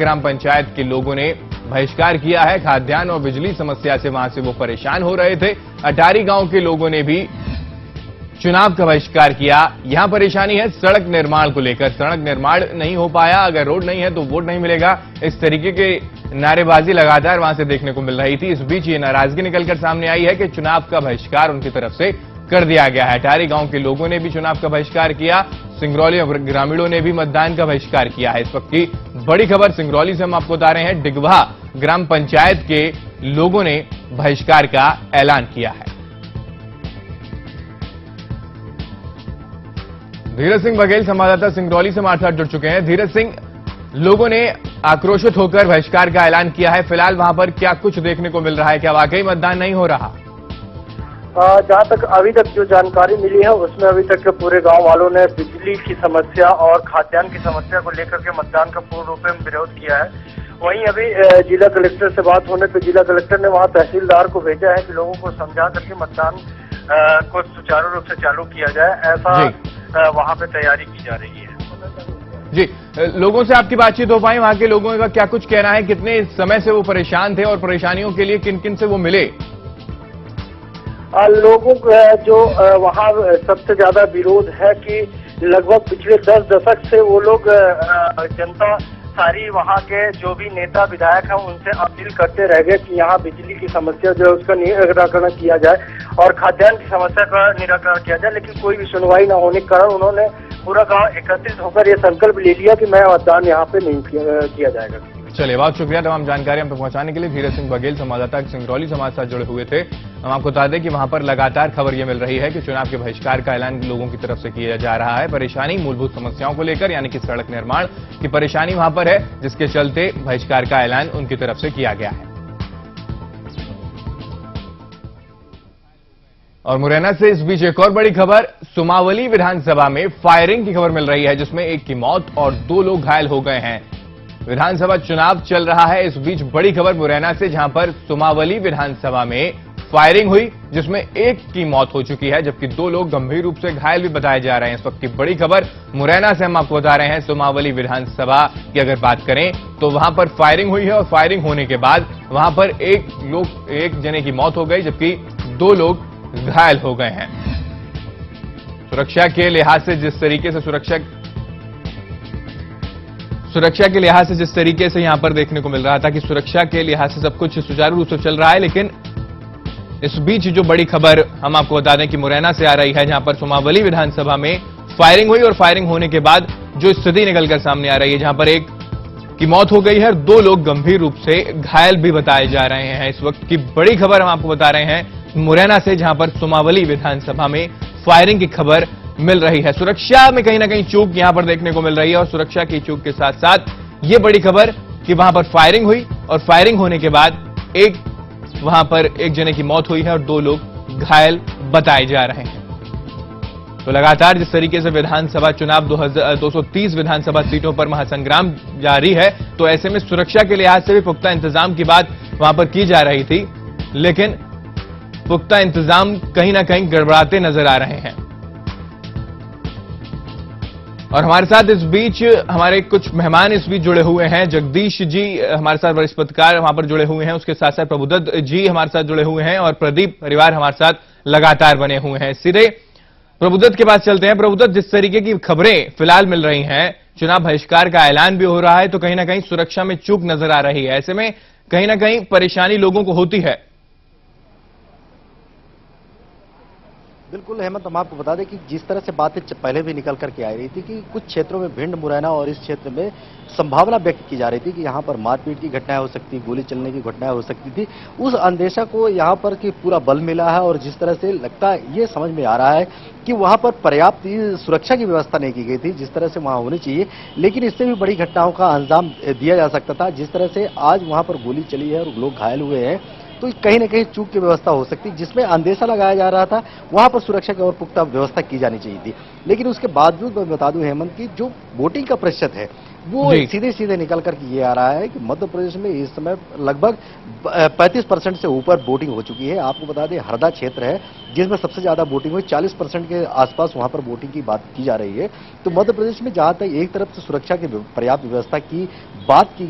ग्राम पंचायत के लोगों ने बहिष्कार किया है। खाद्यान्न और बिजली समस्या से वहां से वो परेशान हो रहे थे। अटारी गांव के लोगों ने भी चुनाव का बहिष्कार किया। यहां परेशानी है सड़क निर्माण को लेकर। सड़क निर्माण नहीं हो पाया, अगर रोड नहीं है तो वोट नहीं मिलेगा, इस तरीके के नारेबाजी लगातार वहां से देखने को मिल रही थी। इस बीच ये नाराजगी निकलकर सामने आई है कि चुनाव का बहिष्कार उनकी तरफ से कर दिया गया है। अटारी गांव के लोगों ने भी चुनाव का बहिष्कार किया। सिंगरौली और ग्रामीणों ने भी मतदान का बहिष्कार किया है। इस वक्त की बड़ी खबर सिंगरौली से हम आपको बता रहे हैं। डिगवा ग्राम पंचायत के लोगों ने बहिष्कार का ऐलान किया है। धीरज सिंह बघेल संवाददाता सिंगरौली से हमारे साथ जुड़ चुके हैं। धीरज सिंह, लोगों ने आक्रोशित होकर बहिष्कार का ऐलान किया है। फिलहाल वहां पर क्या कुछ देखने को मिल रहा है? क्या वाकई मतदान नहीं हो रहा? जहां तक अभी तक जो जानकारी मिली है उसमें अभी तक पूरे गांव वालों ने बिजली की समस्या और खाद्यान्न की समस्या को लेकर के मतदान का पूर्ण रूप में विरोध किया है। वहीं अभी जिला कलेक्टर से बात होने पर जिला कलेक्टर ने वहां तहसीलदार को भेजा है कि लोगों को समझा करके मतदान को सुचारू रूप से चालू किया जाए, ऐसा वहां पे तैयारी की जा रही है। जी, लोगों से आपकी बातचीत हो पाई? वहां के लोगों का क्या कुछ कहना है? कितने समय से वो परेशान थे और परेशानियों के लिए किन किन से वो मिले? लोगों का जो वहाँ सबसे ज्यादा विरोध है कि लगभग पिछले 10 दशक से वो लोग जनता सारी वहाँ के जो भी नेता विधायक हैं उनसे अपील करते रह गए कि यहाँ बिजली की समस्या जो है उसका निराकरण किया जाए और खाद्यान्न की समस्या का निराकरण किया जाए, लेकिन कोई भी सुनवाई न होने के कारण उन्होंने पूरा गांव एकत्रित होकर ये संकल्प ले लिया कि मैं मतदान यहाँ पे नहीं किया जाएगा। चलिए, बहुत शुक्रिया तमाम जानकारी हम तक पहुंचाने के लिए। धीरज सिंह बघेल संवाददाता सिंगरौली से हमारे साथ जुड़े हुए थे। हम आपको बता दें कि वहां पर लगातार खबर यह मिल रही है कि चुनाव के बहिष्कार का ऐलान लोगों की तरफ से किया जा रहा है। परेशानी मूलभूत समस्याओं को लेकर, यानी कि सड़क निर्माण की परेशानी वहां पर है, जिसके चलते बहिष्कार का ऐलान उनकी तरफ से किया गया है। और मुरैना से इस बीच एक और बड़ी खबर, सुमावली विधानसभा में फायरिंग की खबर मिल रही है, जिसमें एक की मौत और 2 लोग घायल हो गए हैं। विधानसभा चुनाव चल रहा है। इस बीच बड़ी खबर मुरैना से, जहां पर सुमावली विधानसभा में फायरिंग हुई, जिसमें एक की मौत हो चुकी है, जबकि 2 लोग गंभीर रूप से घायल भी बताए जा रहे हैं। इस वक्त की बड़ी खबर मुरैना से हम आपको बता रहे हैं। सुमावली विधानसभा की अगर बात करें तो वहां पर फायरिंग हुई है और फायरिंग होने के बाद वहां पर एक जने की मौत हो गई, जबकि 2 लोग घायल हो गए हैं। सुरक्षा के लिहाज से जिस तरीके से जिस तरीके से यहां पर देखने को मिल रहा था कि सुरक्षा के लिहाज से सब कुछ सुचारू रूप से चल रहा है, लेकिन इस बीच जो बड़ी खबर हम आपको बता दें कि मुरैना से आ रही है, जहां पर सुमावली विधानसभा में फायरिंग हुई और फायरिंग होने के बाद जो स्थिति निकलकर सामने आ रही है, जहां पर एक की मौत हो गई है और 2 लोग गंभीर रूप से घायल भी बताए जा रहे हैं। इस वक्त की बड़ी खबर हम आपको बता रहे हैं मुरैना से, जहां पर सुमावली विधानसभा में फायरिंग की खबर मिल रही है। सुरक्षा में कहीं ना कहीं चूक यहां पर देखने को मिल रही है और सुरक्षा की चूक के साथ साथ ये बड़ी खबर कि वहां पर फायरिंग हुई और फायरिंग होने के बाद वहां पर एक जने की मौत हुई है और 2 लोग घायल बताए जा रहे हैं। तो लगातार जिस तरीके से विधानसभा चुनाव 230 विधानसभा सीटों पर महासंग्राम जारी है, तो ऐसे में सुरक्षा के लिहाज से भी पुख्ता इंतजाम की बात वहां पर की जा रही थी, लेकिन पुख्ता इंतजाम कहीं ना कहीं गड़बड़ाते नजर आ रहे हैं। और हमारे साथ इस बीच हमारे कुछ मेहमान इस बीच जुड़े हुए हैं। जगदीश जी हमारे साथ वरिष्ठ पत्रकार वहां पर जुड़े हुए हैं, उसके साथ साथ प्रभुदत्त जी हमारे साथ जुड़े हुए हैं और प्रदीप परिवार हमारे साथ लगातार बने हुए हैं। सीधे प्रभुदत्त के पास चलते हैं। प्रभुदत्त, जिस तरीके की खबरें फिलहाल मिल रही हैं, चुनाव बहिष्कार का ऐलान भी हो रहा है, तो कहीं ना कहीं सुरक्षा में चूक नजर आ रही है। ऐसे में कहीं ना कहीं परेशानी लोगों को होती है। बिल्कुल हेमंत, हम आपको बता दें कि जिस तरह से बातें पहले भी निकल करके आ रही थी कि कुछ क्षेत्रों में भिंड, मुरैना और इस क्षेत्र में संभावना व्यक्त की जा रही थी कि यहाँ पर मारपीट की घटनाएं हो सकती, गोली चलने की घटनाएं हो सकती थी। उस अंदेशा को यहाँ पर कि पूरा बल मिला है और जिस तरह से लगता है ये समझ में आ रहा है कि वहाँ पर पर्याप्त सुरक्षा की व्यवस्था नहीं की गई थी जिस तरह से वहाँ होनी चाहिए, लेकिन इससे भी बड़ी घटनाओं का अंजाम दिया जा सकता था। जिस तरह से आज वहाँ पर गोली चली है और लोग घायल हुए हैं, तो कहीं न कहीं चूक की व्यवस्था हो सकती, जिसमें अंदेशा लगाया जा रहा था वहां पर सुरक्षा की और पुख्ता व्यवस्था की जानी चाहिए थी। लेकिन उसके बावजूद मैं बता दूं हेमंत की जो वोटिंग का प्रतिशत है वो सीधे सीधे निकल करके ये आ रहा है कि मध्य प्रदेश में इस समय लगभग 35% से ऊपर वोटिंग हो चुकी है। आपको बता दें हरदा क्षेत्र है जिसमें सबसे ज्यादा वोटिंग हुई, 40% के आसपास वहां पर वोटिंग की बात की जा रही है। तो मध्य प्रदेश में जहां तक एक तरफ से सुरक्षा की पर्याप्त व्यवस्था की बात की